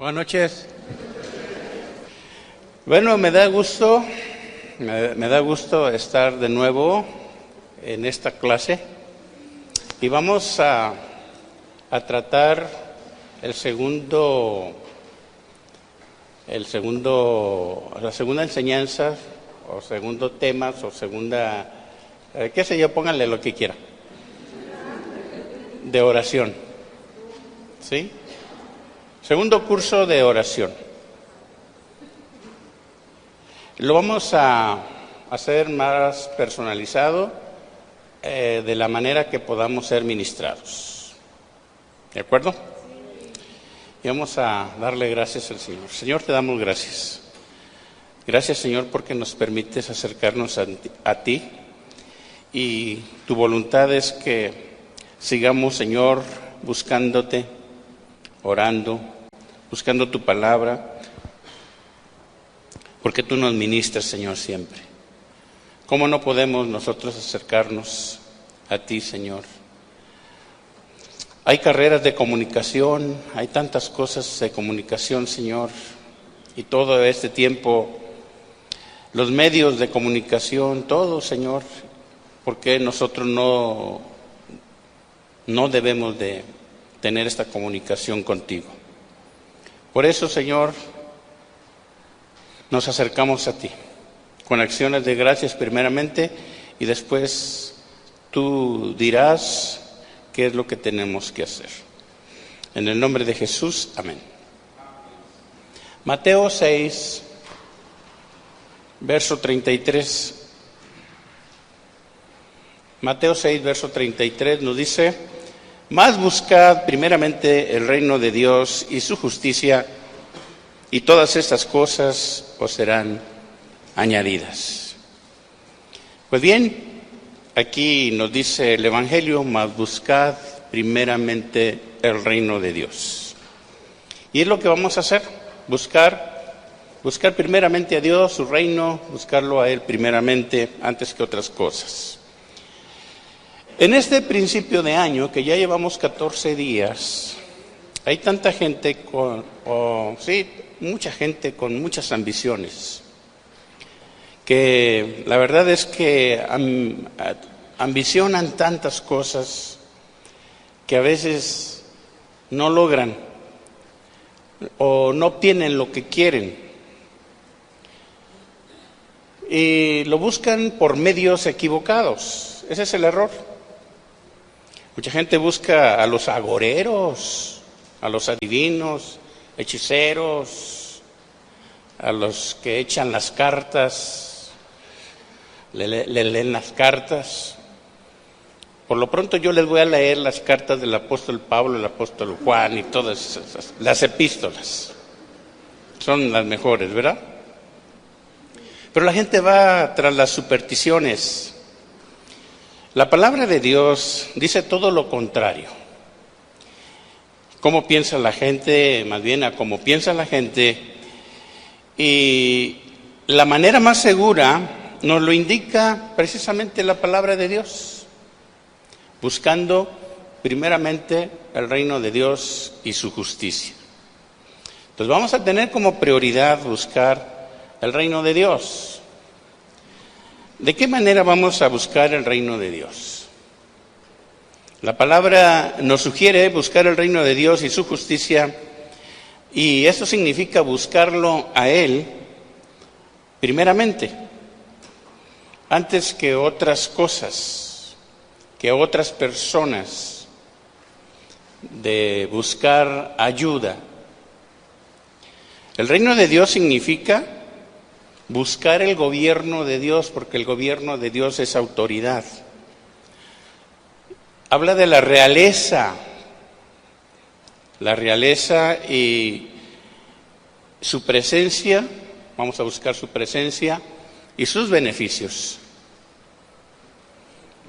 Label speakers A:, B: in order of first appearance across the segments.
A: Buenas noches. Bueno, me da gusto estar de nuevo en esta clase y vamos a tratar la segunda enseñanza o segundo tema o segunda, qué sé yo, pónganle lo que quieran, de oración, ¿sí? Segundo curso de oración. Lo vamos a hacer más personalizado, de la manera que podamos ser ministrados. ¿De acuerdo? Y vamos a darle gracias al Señor. Señor, te damos gracias. Gracias, Señor, porque nos permites acercarnos a ti. Y tu voluntad es que sigamos, Señor, buscándote, orando, buscando tu palabra, porque tú nos ministras, Señor, siempre. ¿Cómo no podemos nosotros acercarnos a ti, Señor? Hay carreras de comunicación, hay tantas cosas de comunicación, Señor, y todo este tiempo, los medios de comunicación, todo, Señor, porque nosotros no debemos de tener esta comunicación contigo. Por eso, Señor, nos acercamos a ti, con acciones de gracias primeramente, y después tú dirás qué es lo que tenemos que hacer. En el nombre de Jesús, amén. Mateo 6, verso 33. Mateo 6, verso 33 nos dice: mas buscad primeramente el reino de Dios y su justicia, y todas estas cosas os serán añadidas. Pues bien, aquí nos dice el Evangelio: mas buscad primeramente el reino de Dios. Y es lo que vamos a hacer, buscar primeramente a Dios, su reino, buscarlo a Él primeramente antes que otras cosas. En este principio de año, que ya llevamos 14 días, hay tanta gente mucha gente con muchas ambiciones, que la verdad es que ambicionan tantas cosas que a veces no logran o no obtienen lo que quieren. Y lo buscan por medios equivocados. Ese es el error. Mucha gente busca a los agoreros, a los adivinos, hechiceros, a los que echan las cartas, le leen las cartas. Por lo pronto yo les voy a leer las cartas del apóstol Pablo, el apóstol Juan y todas esas, las epístolas. Son las mejores, ¿verdad? Pero la gente va tras las supersticiones. La palabra de Dios dice todo lo contrario. ¿Cómo piensa la gente? Más bien a cómo piensa la gente. Y la manera más segura nos lo indica precisamente la palabra de Dios. Buscando primeramente el reino de Dios y su justicia. Entonces vamos a tener como prioridad buscar el reino de Dios. ¿De qué manera vamos a buscar el reino de Dios? La palabra nos sugiere buscar el reino de Dios y su justicia, y eso significa buscarlo a Él primeramente, antes que otras cosas, que otras personas, de buscar ayuda. El reino de Dios significa buscar el gobierno de Dios, porque el gobierno de Dios es autoridad. Habla de la realeza y su presencia. Vamos a buscar su presencia y sus beneficios.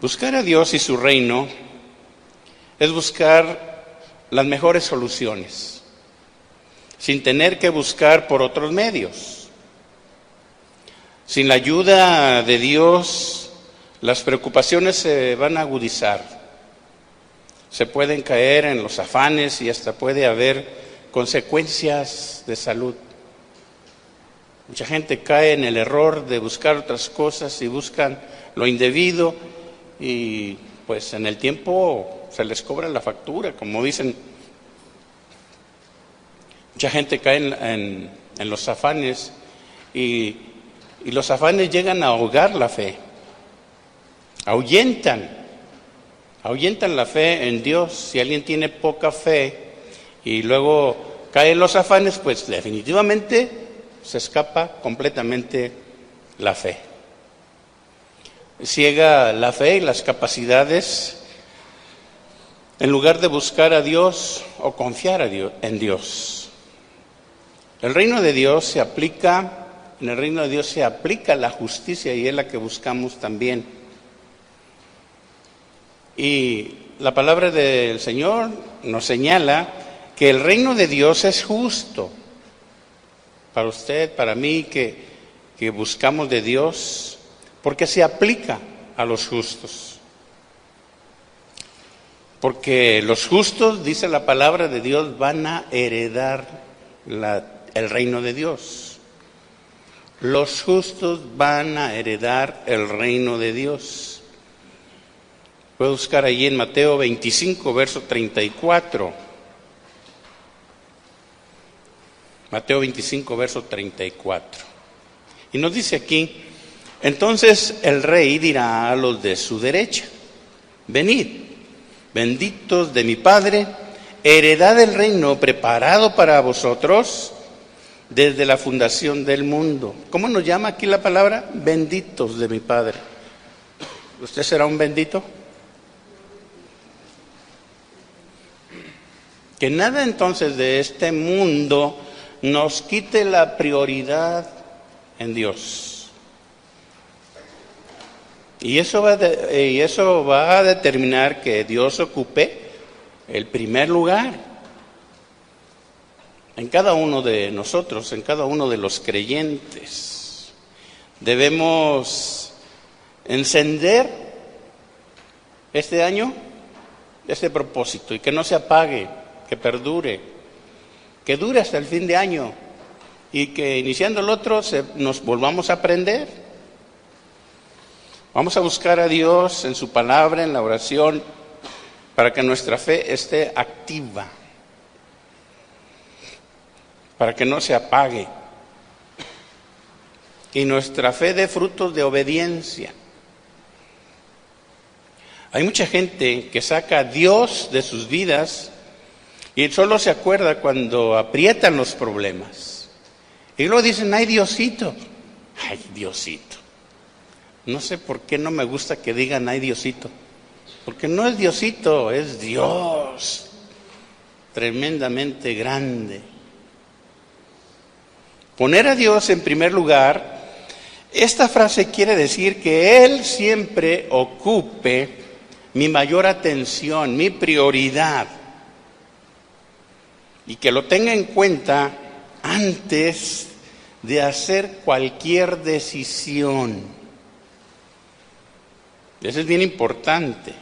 A: Buscar a Dios y su reino es buscar las mejores soluciones, sin tener que buscar por otros medios. Sin la ayuda de Dios, las preocupaciones se van a agudizar. Se pueden caer en los afanes y hasta puede haber consecuencias de salud. Mucha gente cae en el error de buscar otras cosas y buscan lo indebido y pues en el tiempo se les cobra la factura, como dicen. Mucha gente cae en los afanes y los afanes llegan a ahogar la fe, ahuyentan la fe en Dios. Si alguien tiene poca fe y luego cae en los afanes, pues definitivamente se escapa completamente la fe. Ciega la fe y las capacidades en lugar de buscar a Dios o confiar en Dios. En el reino de Dios se aplica la justicia y es la que buscamos también. Y la palabra del Señor nos señala que el reino de Dios es justo. Para usted, para mí, que buscamos de Dios, porque se aplica a los justos. Porque los justos, dice la palabra de Dios, van a heredar el reino de Dios. Los justos van a heredar el reino de Dios. Puedo buscar allí en Mateo 25, verso 34. Mateo 25, verso 34. Y nos dice aquí: entonces el rey dirá a los de su derecha: venid, benditos de mi Padre, heredad el reino preparado para vosotros desde la fundación del mundo. ¿Cómo nos llama aquí la palabra? Benditos de mi Padre. ¿Usted será un bendito? Que nada entonces de este mundo nos quite la prioridad en Dios. Y eso va a determinar que Dios ocupe el primer lugar en cada uno de nosotros, en cada uno de los creyentes. Debemos encender este año este propósito y que no se apague, que perdure, que dure hasta el fin de año y que iniciando el otro nos volvamos a aprender. Vamos a buscar a Dios en su palabra, en la oración, para que nuestra fe esté activa, para que no se apague y nuestra fe dé frutos de obediencia. Hay mucha gente que saca a Dios de sus vidas y solo se acuerda cuando aprietan los problemas. Y luego dicen: ay, Diosito. Ay, Diosito. No sé por qué no me gusta que digan ay, Diosito. Porque no es Diosito, es Dios. Tremendamente grande. Poner a Dios en primer lugar, esta frase quiere decir que Él siempre ocupe mi mayor atención, mi prioridad. Y que lo tenga en cuenta antes de hacer cualquier decisión. Eso es bien importante.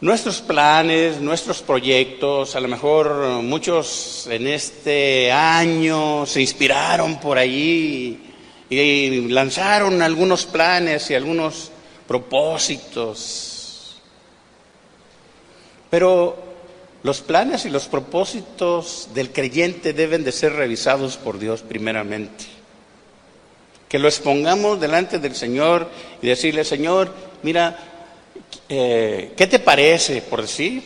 A: Nuestros planes, nuestros proyectos, a lo mejor muchos en este año se inspiraron por allí y lanzaron algunos planes y algunos propósitos. Pero los planes y los propósitos del creyente deben de ser revisados por Dios primeramente. Que lo expongamos delante del Señor y decirle: Señor, mira, ¿qué te parece? Por decir,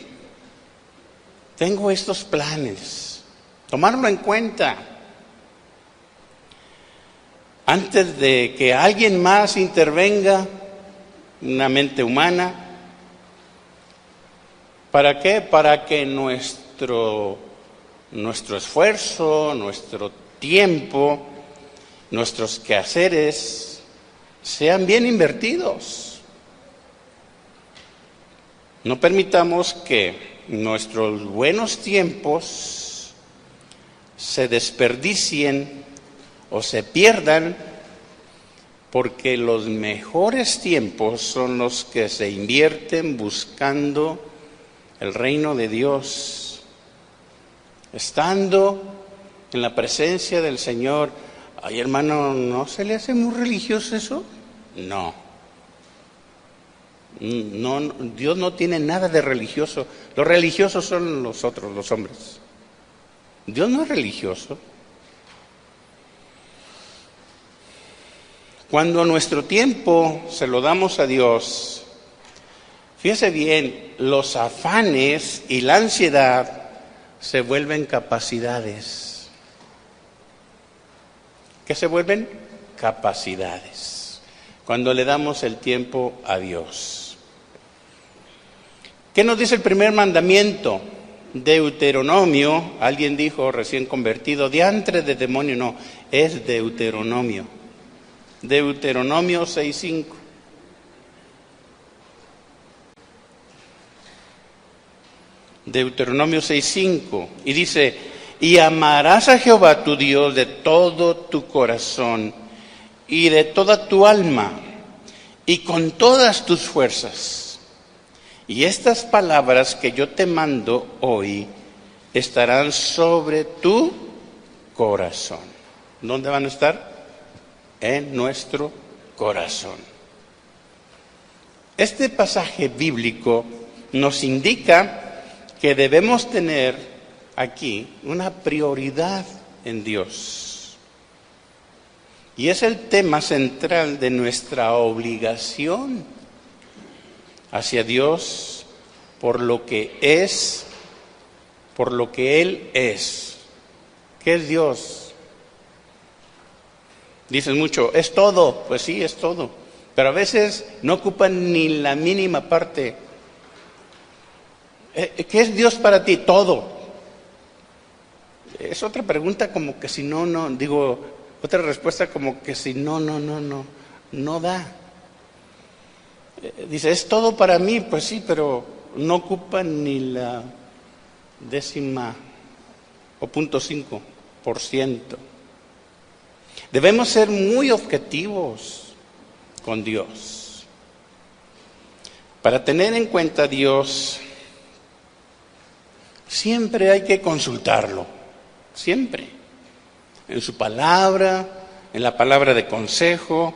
A: tengo estos planes. Tomarlo en cuenta. Antes de que alguien más intervenga, una mente humana. ¿Para qué? Para que nuestro esfuerzo, nuestro tiempo, nuestros quehaceres sean bien invertidos. No permitamos que nuestros buenos tiempos se desperdicien o se pierdan, porque los mejores tiempos son los que se invierten buscando el reino de Dios estando en la presencia del Señor. Ay, hermano, ¿no se le hace muy religioso eso? No. No, Dios no tiene nada de religioso. Los religiosos son los otros, los hombres. Dios no es religioso. Cuando nuestro tiempo se lo damos a Dios, fíjese bien, los afanes y la ansiedad se vuelven capacidades. ¿Qué se vuelven? Capacidades. Cuando le damos el tiempo a Dios. ¿Qué nos dice el primer mandamiento? Deuteronomio, alguien dijo recién convertido, diantre de demonio, no, es Deuteronomio. Deuteronomio 6:5. Deuteronomio 6:5. Y dice, y amarás a Jehová tu Dios de todo tu corazón y de toda tu alma y con todas tus fuerzas. Y estas palabras que yo te mando hoy estarán sobre tu corazón. ¿Dónde van a estar? En nuestro corazón. Este pasaje bíblico nos indica que debemos tener aquí una prioridad en Dios. Y es el tema central de nuestra obligación hacia Dios por lo que es, por lo que Él es. ¿Qué es Dios? Dicen mucho, es todo. Pues sí, es todo. Pero a veces no ocupan ni la mínima parte. ¿Qué es Dios para ti? Todo. Es otra pregunta como que si no, digo, otra respuesta como que si no da. Dice, ¿es todo para mí? Pues sí, pero no ocupan ni la décima o 0.5%. Debemos ser muy objetivos con Dios. Para tener en cuenta a Dios, siempre hay que consultarlo, siempre. En su palabra, en la palabra de consejo,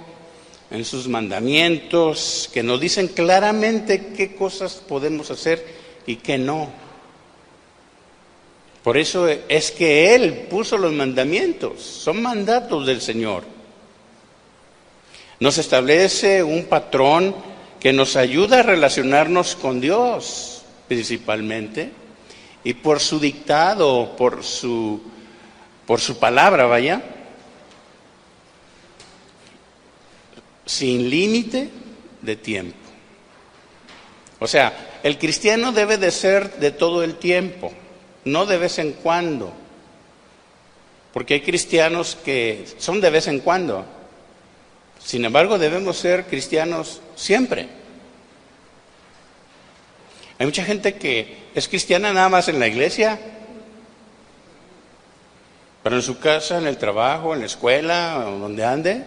A: en sus mandamientos, que nos dicen claramente qué cosas podemos hacer y qué no. Por eso es que Él puso los mandamientos, son mandatos del Señor. Nos establece un patrón que nos ayuda a relacionarnos con Dios, principalmente, y por su dictado, por su palabra, vaya, sin límite de tiempo. O sea, el cristiano debe de ser de todo el tiempo. No de vez en cuando, porque hay cristianos que son de vez en cuando. Sin embargo, debemos ser cristianos siempre. Hay mucha gente que es cristiana nada más en la iglesia, pero en su casa, en el trabajo, en la escuela, o donde ande.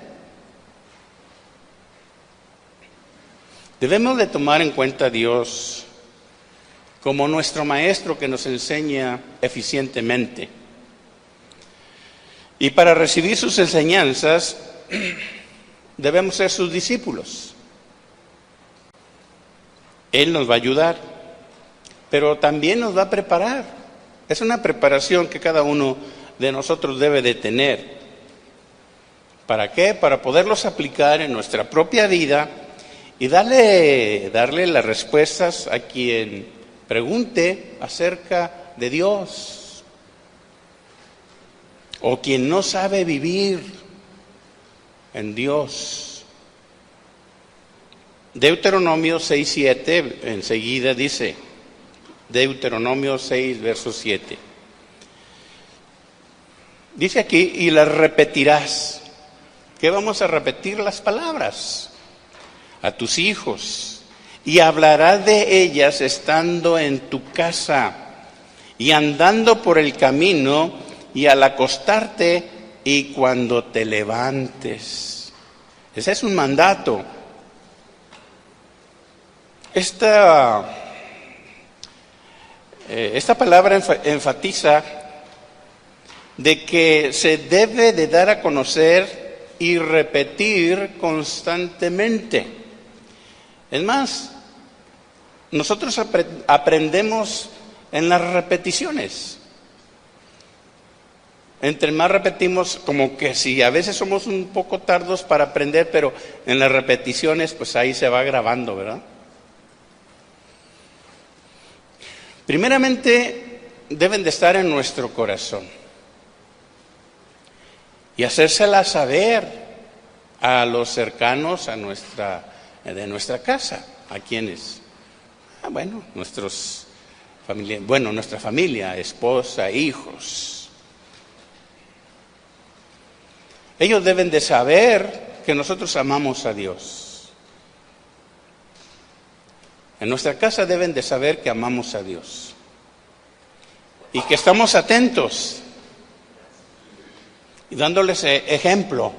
A: Debemos de tomar en cuenta a Dios como nuestro maestro que nos enseña eficientemente. Y para recibir sus enseñanzas, debemos ser sus discípulos. Él nos va a ayudar, pero también nos va a preparar. Es una preparación que cada uno de nosotros debe de tener. ¿Para qué? Para poderlos aplicar en nuestra propia vida y darle las respuestas a quien pregunte acerca de Dios, o quien no sabe vivir en Dios. Deuteronomio 6:7 enseguida dice, Deuteronomio 6, verso 7. Dice aquí, y las repetirás. ¿Qué vamos a repetir? Las palabras a tus hijos. Y hablarás de ellas estando en tu casa y andando por el camino y al acostarte y cuando te levantes. Ese es un mandato. Esta palabra enfatiza de que se debe de dar a conocer y repetir constantemente. Es más, nosotros aprendemos en las repeticiones. Entre más repetimos, como que sí, a veces somos un poco tardos para aprender, pero en las repeticiones, pues ahí se va grabando, ¿verdad? Primeramente, deben de estar en nuestro corazón y hacérsela saber a los cercanos de nuestra casa, a quienes, nuestra familia, esposa, hijos. Ellos deben de saber que nosotros amamos a Dios. En nuestra casa deben de saber que amamos a Dios y que estamos atentos y dándoles ejemplo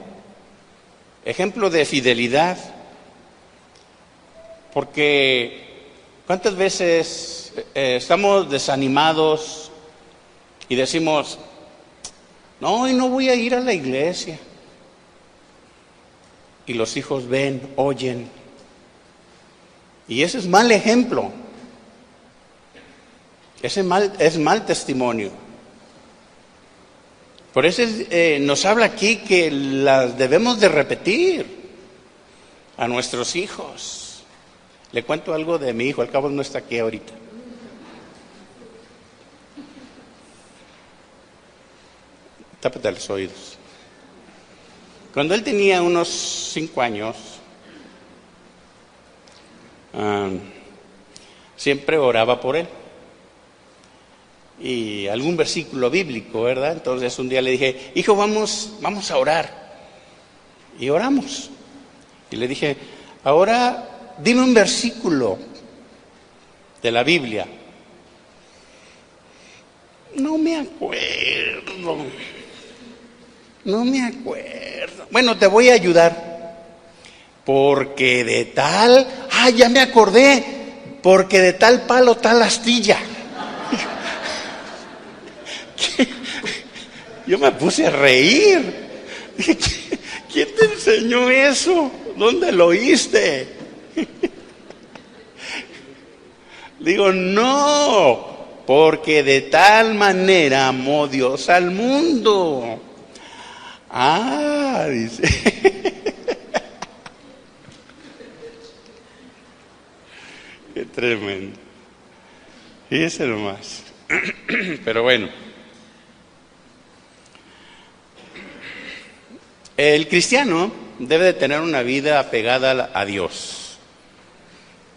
A: de fidelidad. Porque ¿cuántas veces estamos desanimados y decimos, no, hoy no voy a ir a la iglesia? Y los hijos ven, oyen. Y ese es mal ejemplo. Ese es mal testimonio. Por eso nos habla aquí que las debemos de repetir a nuestros hijos. Le cuento algo de mi hijo, al cabo no está aquí ahorita. Tápate los oídos. Cuando él tenía unos 5 años, siempre oraba por él. Y algún versículo bíblico, ¿verdad? Entonces un día le dije, hijo, vamos a orar. Y oramos. Y le dije, ahora dime un versículo de la Biblia. No me acuerdo. Bueno, te voy a ayudar. Porque de tal, ya me acordé. Porque de tal palo, tal astilla. Yo me puse a reír. Dije, ¿quién te enseñó eso? ¿Dónde lo oíste? Digo, no, porque de tal manera amó Dios al mundo. Dice. Qué tremendo. Y es el más. Pero bueno. El cristiano debe de tener una vida apegada a Dios.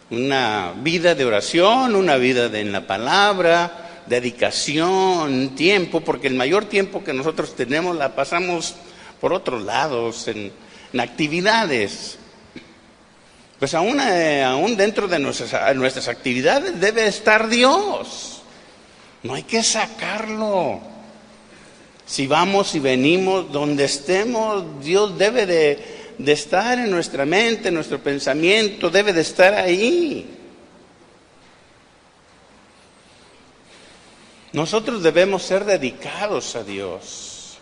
A: Una vida de oración, una vida en la palabra, dedicación, tiempo, porque el mayor tiempo que nosotros tenemos la pasamos por otros lados, en actividades. Pues aún dentro de nuestras actividades debe estar Dios. No hay que sacarlo. Si vamos y venimos, donde estemos, Dios debe de estar en nuestra mente, en nuestro pensamiento, debe de estar ahí. Nosotros debemos ser dedicados a Dios,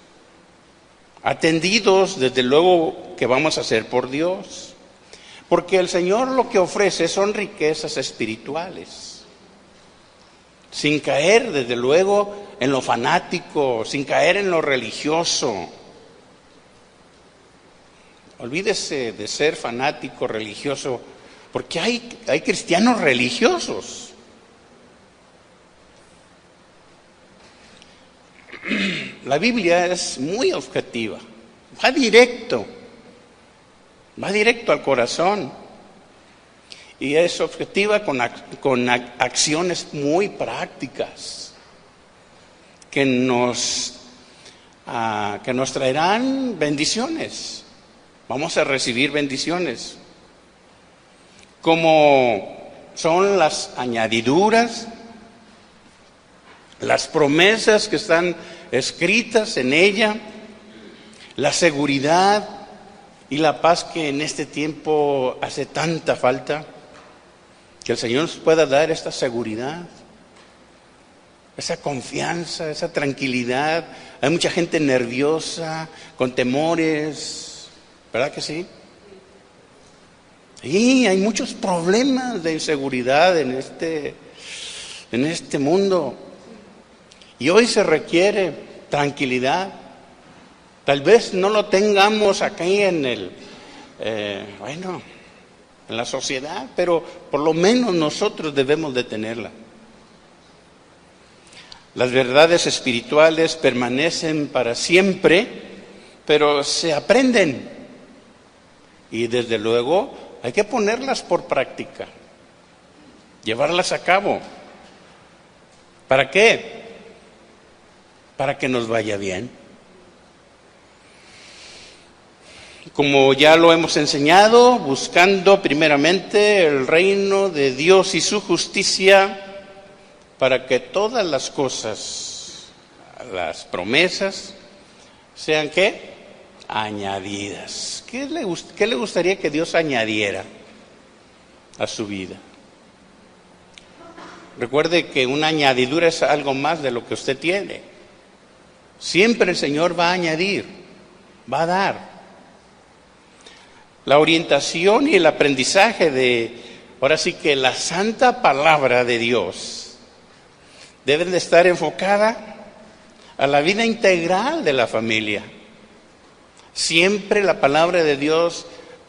A: atendidos desde luego que vamos a hacer por Dios, porque el Señor lo que ofrece son riquezas espirituales. Sin caer, desde luego, en lo fanático, sin caer en lo religioso. Olvídese de ser fanático, religioso, porque hay cristianos religiosos. La Biblia es muy objetiva, va directo al corazón. Y es objetiva con acciones muy prácticas que nos traerán bendiciones. Vamos a recibir bendiciones, como son las añadiduras, las promesas que están escritas en ella, la seguridad y la paz que en este tiempo hace tanta falta. Que el Señor nos pueda dar esta seguridad. esa confianza, esa tranquilidad. Hay mucha gente nerviosa, con temores, ¿verdad que sí? Y hay muchos problemas de inseguridad en este mundo. Y hoy se requiere tranquilidad. Tal vez no lo tengamos aquí en la sociedad, pero por lo menos nosotros debemos de tenerla. Las verdades espirituales permanecen para siempre, pero se aprenden. Y desde luego hay que ponerlas por práctica, llevarlas a cabo. ¿Para qué? Para que nos vaya bien. Como ya lo hemos enseñado, buscando primeramente el reino de Dios y su justicia, para que todas las cosas, las promesas, sean ¿qué? Añadidas. ¿Qué le gustaría que Dios añadiera a su vida? Recuerde que una añadidura es algo más de lo que usted tiene. Siempre el Señor va a añadir, va a dar. La orientación y el aprendizaje ahora sí que la santa palabra de Dios deben de estar enfocada a la vida integral de la familia. Siempre la palabra de Dios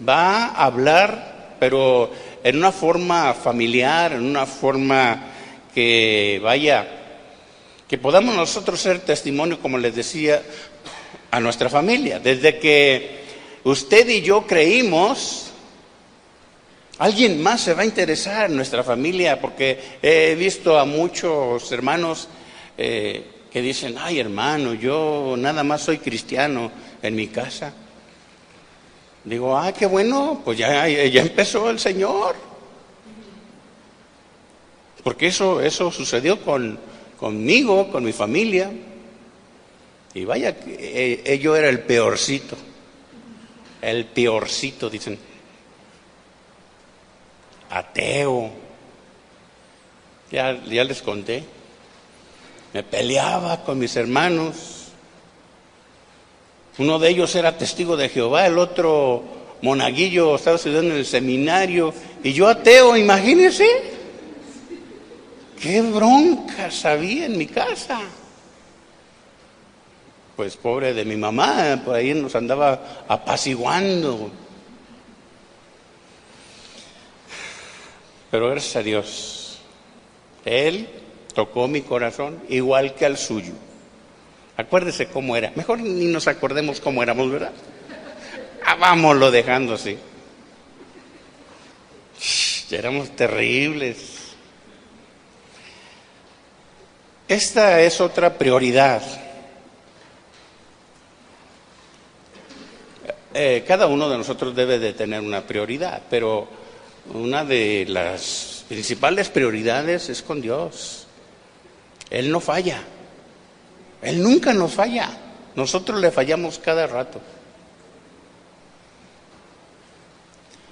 A: va a hablar, pero en una forma familiar, en una forma que podamos nosotros ser testimonio, como les decía, a nuestra familia. Desde que usted y yo creímos, alguien más se va a interesar en nuestra familia, porque he visto a muchos hermanos que dicen, ay hermano, yo nada más soy cristiano en mi casa. Digo, qué bueno, pues ya empezó el Señor. Porque eso sucedió conmigo, con mi familia. Y vaya, yo era el peorcito, dicen. Ateo. Ya les conté. Me peleaba con mis hermanos. Uno de ellos era testigo de Jehová, el otro monaguillo, estaba estudiando en el seminario, y yo ateo, imagínense. Qué broncas había en mi casa. Pues pobre de mi mamá, por ahí nos andaba apaciguando. Pero gracias a Dios, Él tocó mi corazón igual que al suyo. Acuérdese cómo era. Mejor ni nos acordemos cómo éramos, ¿verdad? Vámonos dejando así. Éramos terribles. Esta es otra prioridad. Cada uno de nosotros debe de tener una prioridad, pero una de las principales prioridades es con Dios. Él no falla. Él nunca nos falla. Nosotros le fallamos cada rato.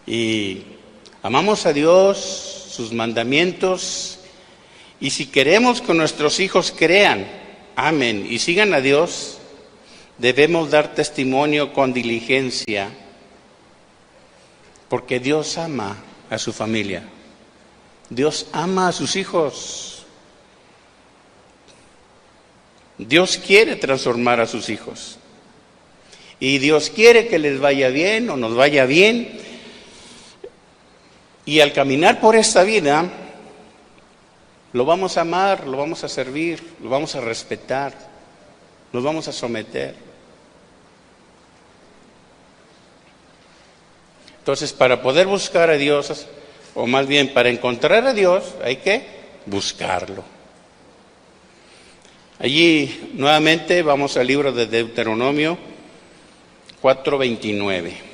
A: Y amamos a Dios, sus mandamientos, y si queremos que nuestros hijos crean, amen y sigan a Dios, debemos dar testimonio con diligencia, porque Dios ama a su familia. Dios ama a sus hijos. Dios quiere transformar a sus hijos. Y Dios quiere que les vaya bien o nos vaya bien. Y al caminar por esta vida, lo vamos a amar, lo vamos a servir, lo vamos a respetar, nos vamos a someter. Entonces, para poder buscar a Dios, o más bien para encontrar a Dios, hay que buscarlo. Allí nuevamente vamos al libro de Deuteronomio 4:29.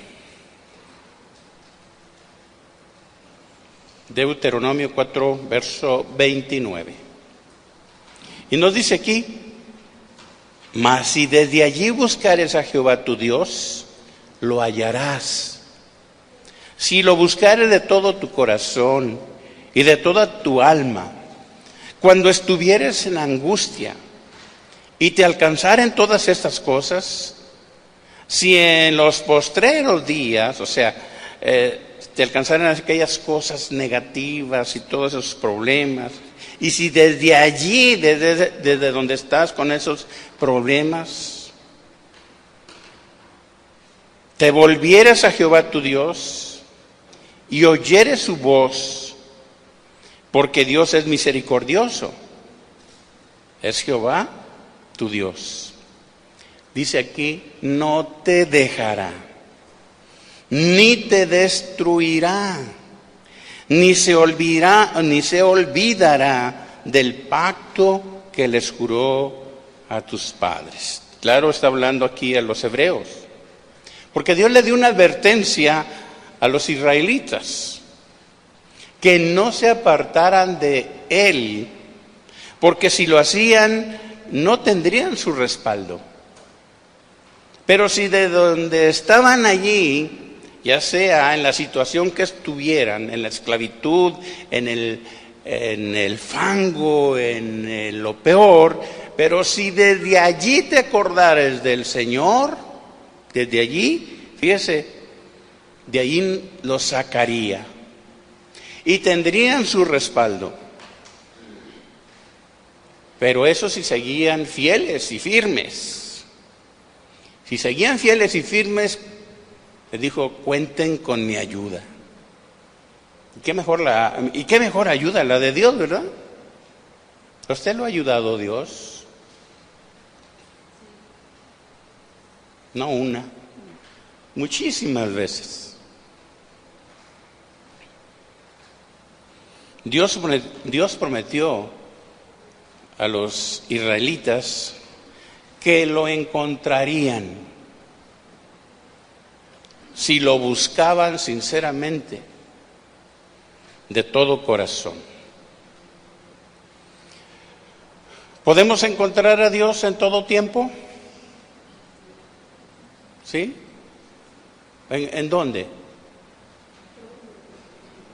A: Deuteronomio 4, verso 29. Y nos dice aquí, mas si desde allí buscares a Jehová tu Dios, lo hallarás. Si lo buscares de todo tu corazón y de toda tu alma, Cuando estuvieres en angustia y te alcanzaren todas estas cosas, si en los postreros días, o sea, te alcanzaran aquellas cosas negativas y todos esos problemas, y si desde allí, desde donde estás con esos problemas, te volvieras a Jehová tu Dios y oyeres su voz, porque Dios es misericordioso, es Jehová tu Dios. Dice aquí, no te dejará, ni te destruirá, ni se olvidará del pacto que les juró a tus padres. Claro, está hablando aquí a los hebreos, porque Dios le dio una advertencia a los israelitas, que no se apartaran de Él, porque si lo hacían, no tendrían su respaldo. Pero si de donde estaban allí, ya sea en la situación que estuvieran, en la esclavitud, en el fango, en lo peor, pero si desde allí te acordares del Señor, desde allí, fíjese, de allí los sacaría y tendrían su respaldo. Pero eso si seguían fieles y firmes. Si seguían fieles y firmes, les dijo, cuenten con mi ayuda. ¿Y qué mejor ayuda? La de Dios, ¿verdad? ¿A usted lo ha ayudado Dios? No una, muchísimas veces. Dios prometió a los israelitas que lo encontrarían si lo buscaban sinceramente, de todo corazón. ¿Podemos encontrar a Dios en todo tiempo? ¿Sí? ¿En dónde?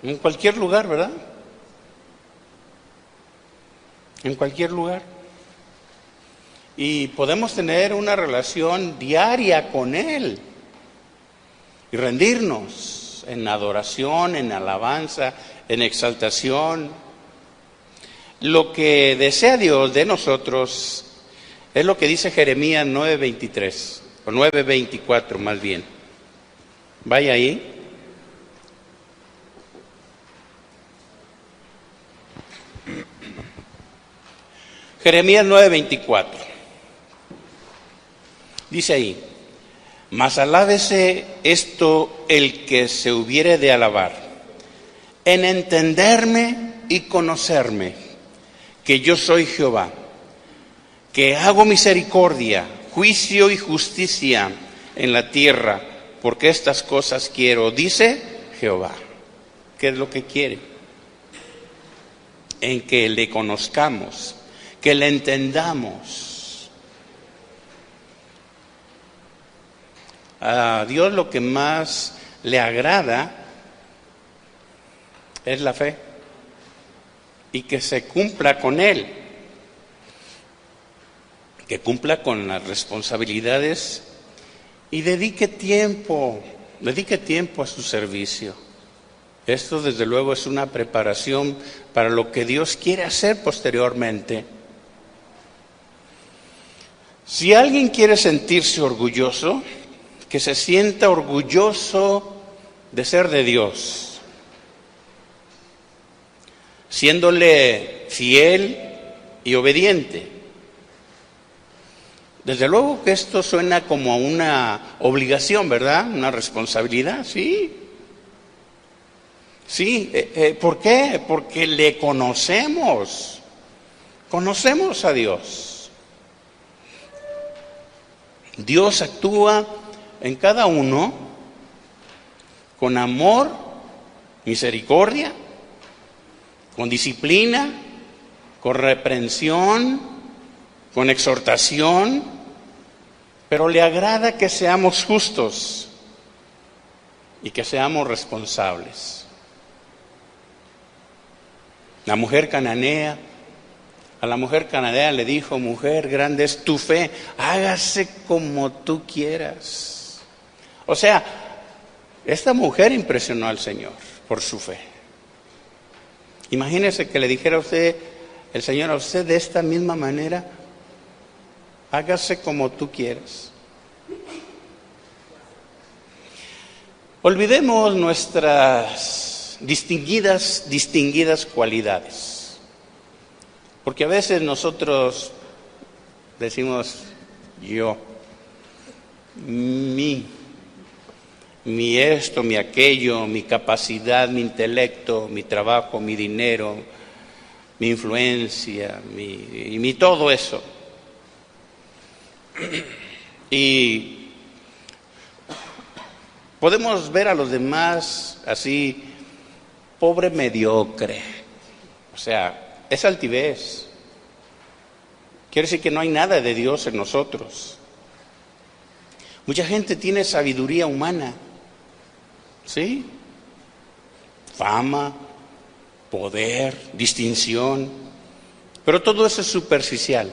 A: En cualquier lugar, ¿verdad? En cualquier lugar. Y podemos tener una relación diaria con Él y rendirnos en adoración, en alabanza, en exaltación. Lo que desea Dios de nosotros es lo que dice Jeremías 9:23, o 9:24 más bien. Vaya ahí. Jeremías 9:24. Dice ahí, mas alábese esto el que se hubiere de alabar, en entenderme y conocerme, que yo soy Jehová, que hago misericordia, juicio y justicia en la tierra, porque estas cosas quiero, dice Jehová. ¿Qué es lo que quiere? En que le conozcamos, que le entendamos. A Dios lo que más le agrada es la fe y que se cumpla con Él, que cumpla con las responsabilidades y dedique tiempo a su servicio. Esto desde luego es una preparación para lo que Dios quiere hacer posteriormente. Si alguien quiere sentirse orgulloso, que se sienta orgulloso de ser de Dios, siéndole fiel y obediente. Desde luego que esto suena como una obligación, ¿verdad? Una responsabilidad, sí. Sí, ¿por qué? Porque le conocemos a Dios. Dios actúa en cada uno con amor, misericordia, con disciplina, con reprensión, con exhortación, pero le agrada que seamos justos y que seamos responsables. La mujer cananea A la mujer cananea le dijo: mujer, grande es tu fe, hágase como tú quieras. O sea, esta mujer impresionó al Señor por su fe. Imagínese que le dijera a usted, el Señor a usted de esta misma manera: hágase como tú quieras. Olvidemos nuestras distinguidas cualidades, porque a veces nosotros decimos yo, mi esto, mi aquello, mi capacidad, mi intelecto, mi trabajo, mi dinero, mi influencia, mi todo eso. Y podemos ver a los demás así, pobre mediocre. O sea, es altivez. Quiere decir que no hay nada de Dios en nosotros. Mucha gente tiene sabiduría humana, ¿sí? Fama, poder, distinción, pero todo eso es superficial.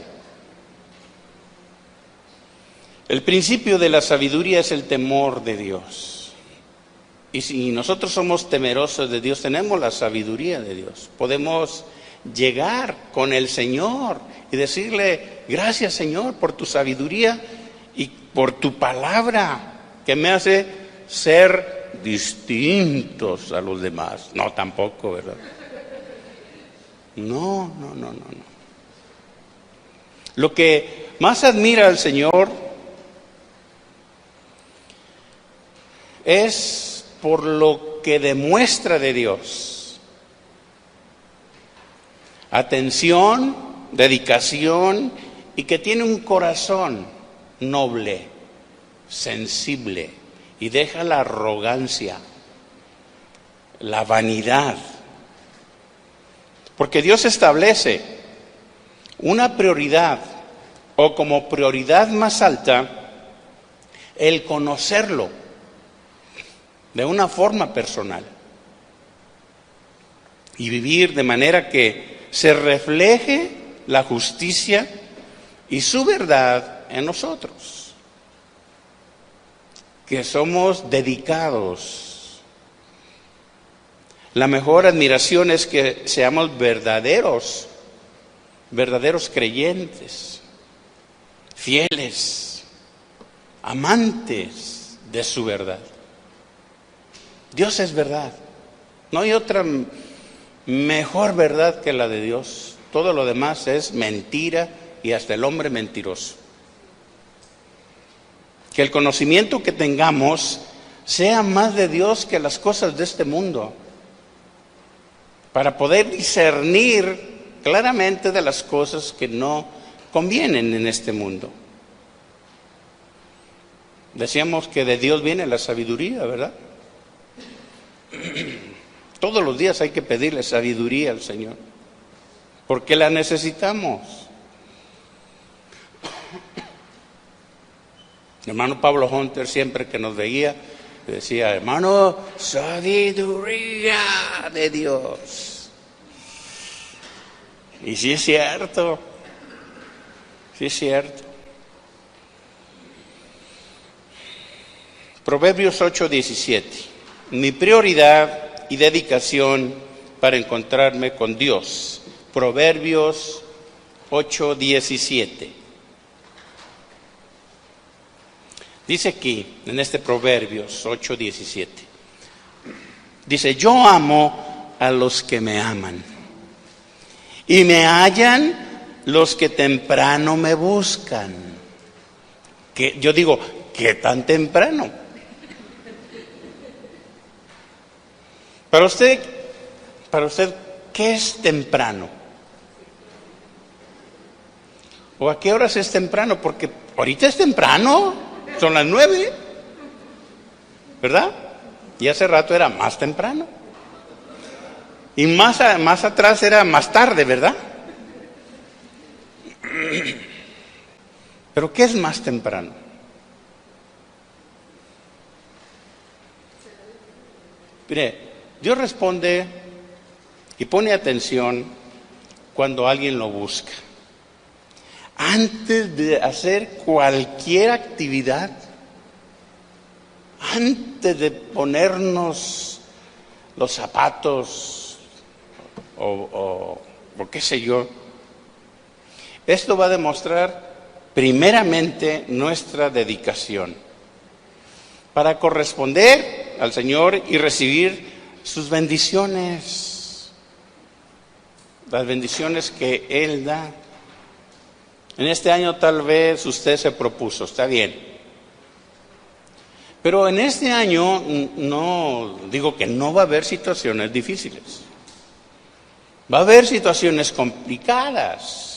A: El principio de la sabiduría es el temor de Dios. Y si nosotros somos temerosos de Dios, tenemos la sabiduría de Dios. Podemos llegar con el Señor y decirle: gracias, Señor, por tu sabiduría y por tu palabra, que me hace ser distintos a los demás. No, tampoco, ¿verdad? No. Lo que más admira al Señor es por lo que demuestra de Dios. Atención, dedicación, y que tiene un corazón noble, sensible, y deja la arrogancia, la vanidad. Porque Dios establece una prioridad, o como prioridad más alta, el conocerlo de una forma personal y vivir de manera que se refleje la justicia y su verdad en nosotros, que somos dedicados. La mejor admiración es que seamos verdaderos creyentes, fieles, amantes de su verdad. Dios es verdad. No hay otra mejor verdad que la de Dios. Todo lo demás es mentira, y hasta el hombre mentiroso. Que el conocimiento que tengamos sea más de Dios que las cosas de este mundo, para poder discernir claramente de las cosas que no convienen en este mundo. Decíamos que de Dios viene la sabiduría, ¿verdad? Todos los días hay que pedirle sabiduría al Señor, porque la necesitamos. El hermano Pablo Hunter, siempre que nos veía, decía: hermano, sabiduría de Dios. Y sí es cierto, sí es cierto. Proverbios 8:17. Mi prioridad y dedicación para encontrarme con Dios. Proverbios 8:17. Dice aquí, en este Proverbios 8:17, dice: yo amo a los que me aman, y me hallan los que temprano me buscan. Que yo digo, ¿qué tan temprano? Para usted, ¿qué es temprano? ¿O a qué horas es temprano? Porque ahorita es temprano, son las 9, ¿verdad? Y hace rato era más temprano. Y más atrás era más tarde, ¿verdad? ¿Pero qué es más temprano? Mire, Dios responde y pone atención cuando alguien lo busca. Antes de hacer cualquier actividad, antes de ponernos los zapatos o qué sé yo, esto va a demostrar primeramente nuestra dedicación para corresponder al Señor y recibir sus bendiciones, las bendiciones que Él da. En este año tal vez usted se propuso, está bien, pero en este año no digo que no va a haber situaciones difíciles, va a haber situaciones complicadas.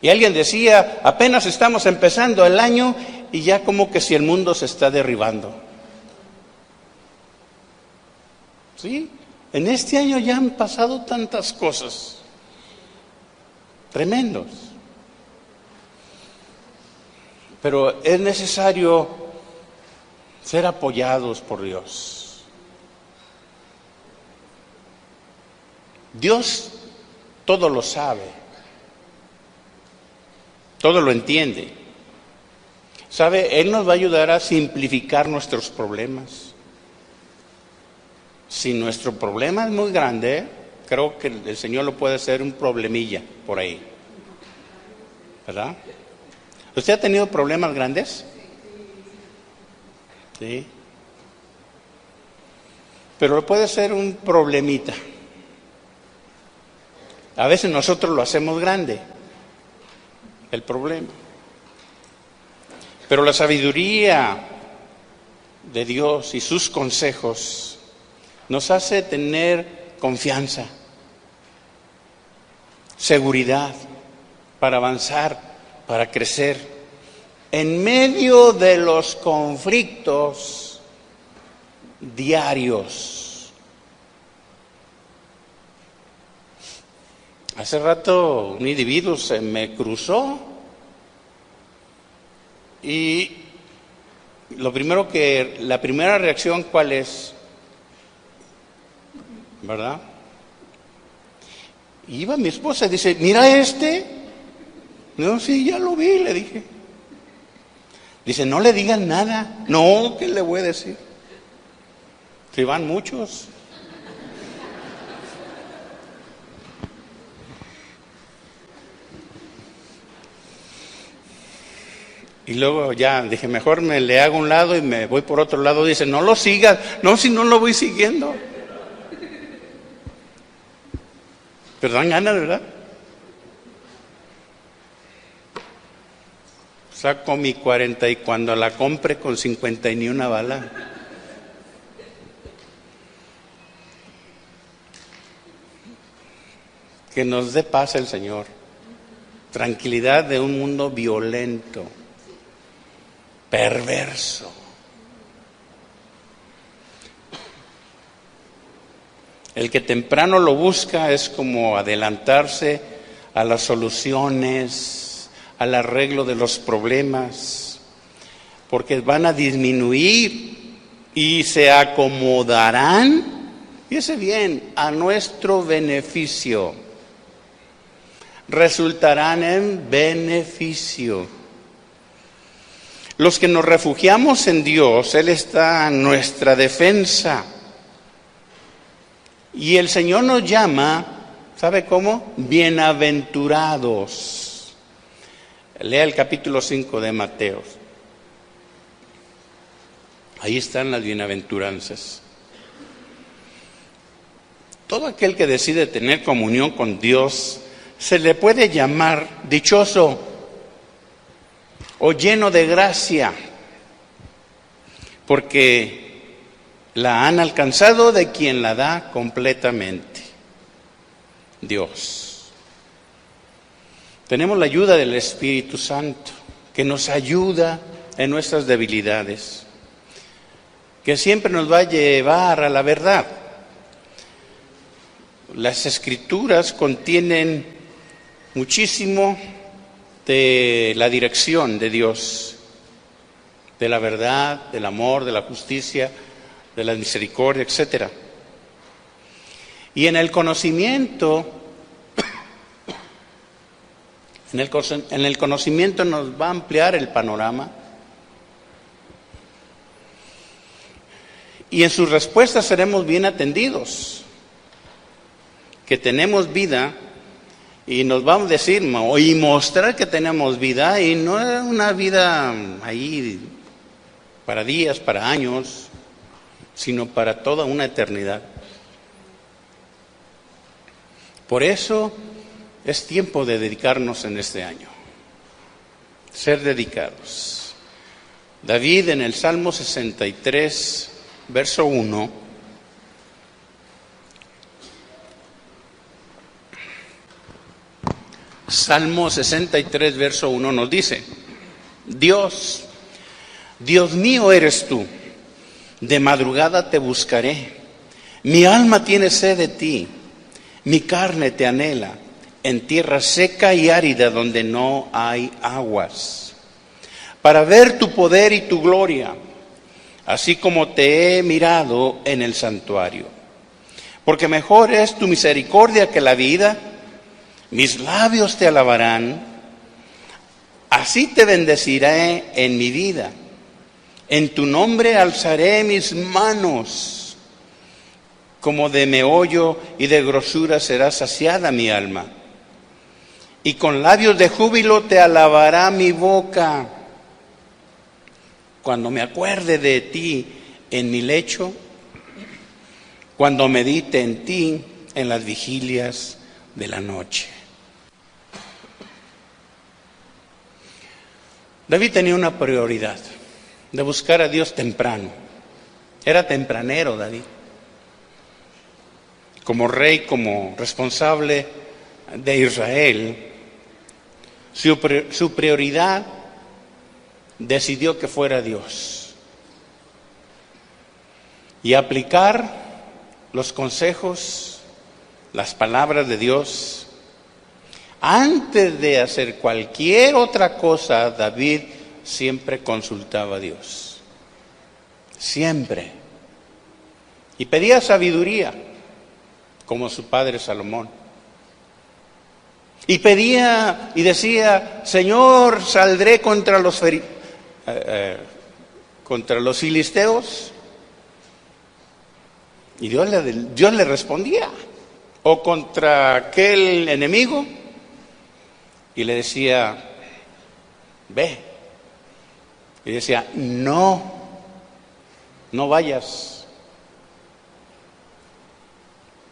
A: Y alguien decía, apenas estamos empezando el año y ya como que si el mundo se está derribando. Sí, en este año ya han pasado tantas cosas tremendos. Pero es necesario ser apoyados por Dios. Dios todo lo sabe. Todo lo entiende. ¿Sabe? Él nos va a ayudar a simplificar nuestros problemas. Si nuestro problema es muy grande, creo que el Señor lo puede hacer un problemilla por ahí. ¿Verdad? ¿Usted ha tenido problemas grandes? Sí. Pero puede ser un problemita. A veces nosotros lo hacemos grande, el problema. Pero la sabiduría de Dios y sus consejos nos hace tener confianza, seguridad para avanzar, para crecer en medio de los conflictos diarios. Hace rato un individuo se me cruzó y la primera reacción, ¿cuál es? ¿Verdad? Y iba mi esposa y dice, mira este. No, sí, ya lo vi, le dije. Dice, no le digan nada. No, ¿qué le voy a decir? Si van muchos. Y luego ya dije, mejor me le hago un lado y me voy por otro lado. Dice, no lo sigas. No, si no lo voy siguiendo. Pero dan ganas, ¿verdad? Saco mi 40 y cuando la compre con 50 y ni una bala. Que nos dé paz el Señor. Tranquilidad de un mundo violento, perverso. El que temprano lo busca es como adelantarse a las soluciones, al arreglo de los problemas, porque van a disminuir y se acomodarán, fíjese bien, a nuestro beneficio. Resultarán en beneficio. Los que nos refugiamos en Dios, Él está en nuestra defensa. Y el Señor nos llama, ¿sabe cómo? Bienaventurados. Lea el capítulo 5 de Mateo. Ahí están las bienaventuranzas. Todo aquel que decide tener comunión con Dios se le puede llamar dichoso o lleno de gracia, porque la han alcanzado de quien la da completamente, Dios. Tenemos la ayuda del Espíritu Santo, que nos ayuda en nuestras debilidades, que siempre nos va a llevar a la verdad. Las Escrituras contienen muchísimo de la dirección de Dios, de la verdad, del amor, de la justicia, de la misericordia, etc. Y en el conocimiento, en el conocimiento nos va a ampliar el panorama. Y en sus respuestas seremos bien atendidos, que tenemos vida, y nos vamos a decir y mostrar que tenemos vida, y no es una vida ahí para días, para años, sino para toda una eternidad. Por eso es tiempo de dedicarnos en este año, ser dedicados. David en el Salmo 63, verso 1, Salmo 63, verso 1 nos dice: Dios mío eres tú, de madrugada te buscaré, mi alma tiene sed de ti, mi carne te anhela, en tierra seca y árida donde no hay aguas, para ver tu poder y tu gloria, así como te he mirado en el santuario. Porque mejor es tu misericordia que la vida, mis labios te alabarán, así te bendeciré en mi vida, en tu nombre alzaré mis manos, como de meollo y de grosura será saciada mi alma, y con labios de júbilo te alabará mi boca. Cuando me acuerde de ti en mi lecho, cuando medite en ti en las vigilias de la noche. David tenía una prioridad, de buscar a Dios temprano. Era tempranero David. Como rey, como responsable de Israel, su prioridad decidió que fuera Dios. Y aplicar los consejos, las palabras de Dios. Antes de hacer cualquier otra cosa, David siempre consultaba a Dios. Siempre. Y pedía sabiduría, como su padre Salomón. Y pedía y decía: Señor, saldré contra los filisteos. Y Dios le respondía. O contra aquel enemigo. Y le decía: ve. Y decía: no vayas.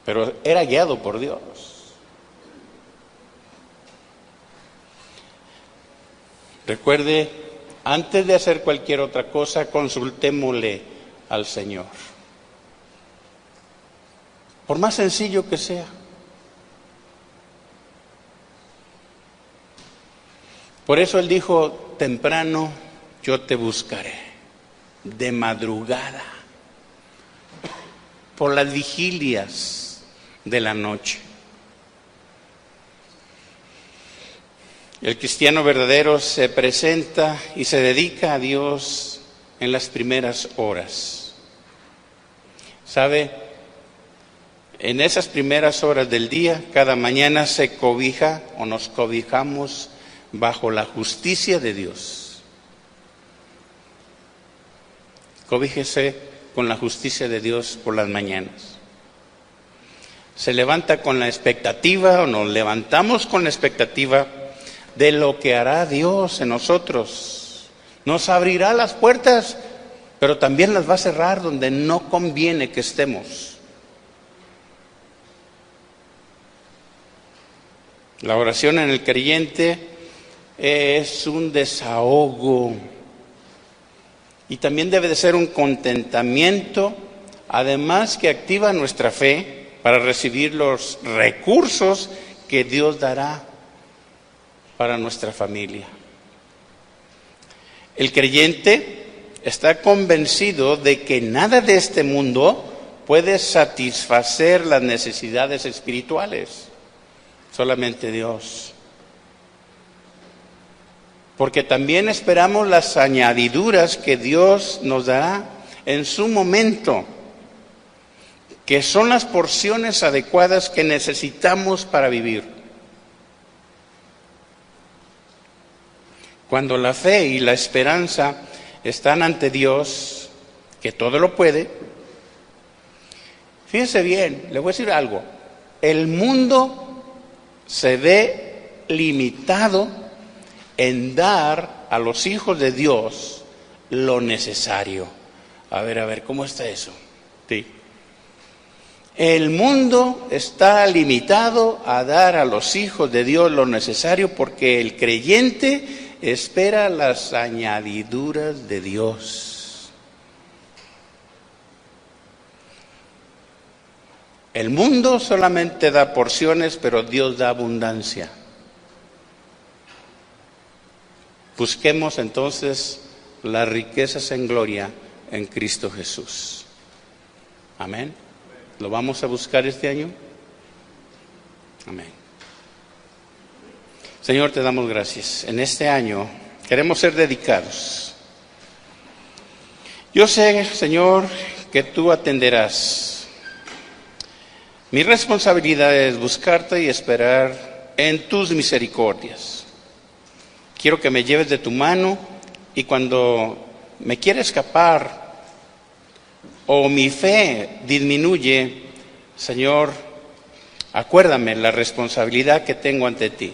A: Pero era guiado por Dios. Recuerde, antes de hacer cualquier otra cosa, consultémosle al Señor. Por más sencillo que sea. Por eso Él dijo: temprano yo te buscaré, de madrugada, por las vigilias de la noche. El cristiano verdadero se presenta y se dedica a Dios en las primeras horas. ¿Sabe? En esas primeras horas del día, cada mañana se cobija o nos cobijamos bajo la justicia de Dios. Cobíjese con la justicia de Dios por las mañanas. Se levanta con la expectativa, o nos levantamos con la expectativa de lo que hará Dios en nosotros. Nos abrirá las puertas, pero también las va a cerrar donde no conviene que estemos. La oración en el creyente es un desahogo y también debe de ser un contentamiento, además que activa nuestra fe para recibir los recursos que Dios dará para nuestra familia. El creyente está convencido de que nada de este mundo puede satisfacer las necesidades espirituales, solamente Dios. Porque también esperamos las añadiduras que Dios nos dará en su momento. que son las porciones adecuadas que necesitamos para vivir. Cuando la fe y la esperanza están ante Dios, que todo lo puede, fíjense bien, le voy a decir algo, el mundo se ve limitado en dar a los hijos de Dios lo necesario. A ver, ¿cómo está eso? Sí. El mundo está limitado a dar a los hijos de Dios lo necesario porque el creyente espera las añadiduras de Dios. El mundo solamente da porciones, pero Dios da abundancia. Busquemos entonces las riquezas en gloria en Cristo Jesús. Amén. ¿Lo vamos a buscar este año? Amén. Señor, te damos gracias. En este año queremos ser dedicados. Yo sé, Señor, que tú atenderás. Mi responsabilidad es buscarte y esperar en tus misericordias. Quiero que me lleves de tu mano y cuando me quiera escapar o mi fe disminuye, Señor, acuérdame la responsabilidad que tengo ante ti.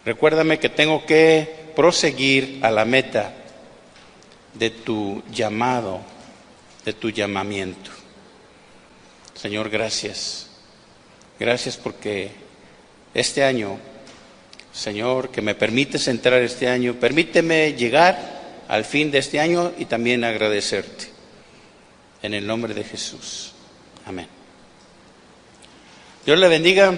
A: Recuérdame que tengo que proseguir a la meta de tu llamado, de tu llamamiento. Señor, gracias. Gracias porque este año, Señor, que me permites entrar este año, permíteme llegar al fin de este año y también agradecerte. En el nombre de Jesús. Amén. Dios le bendiga.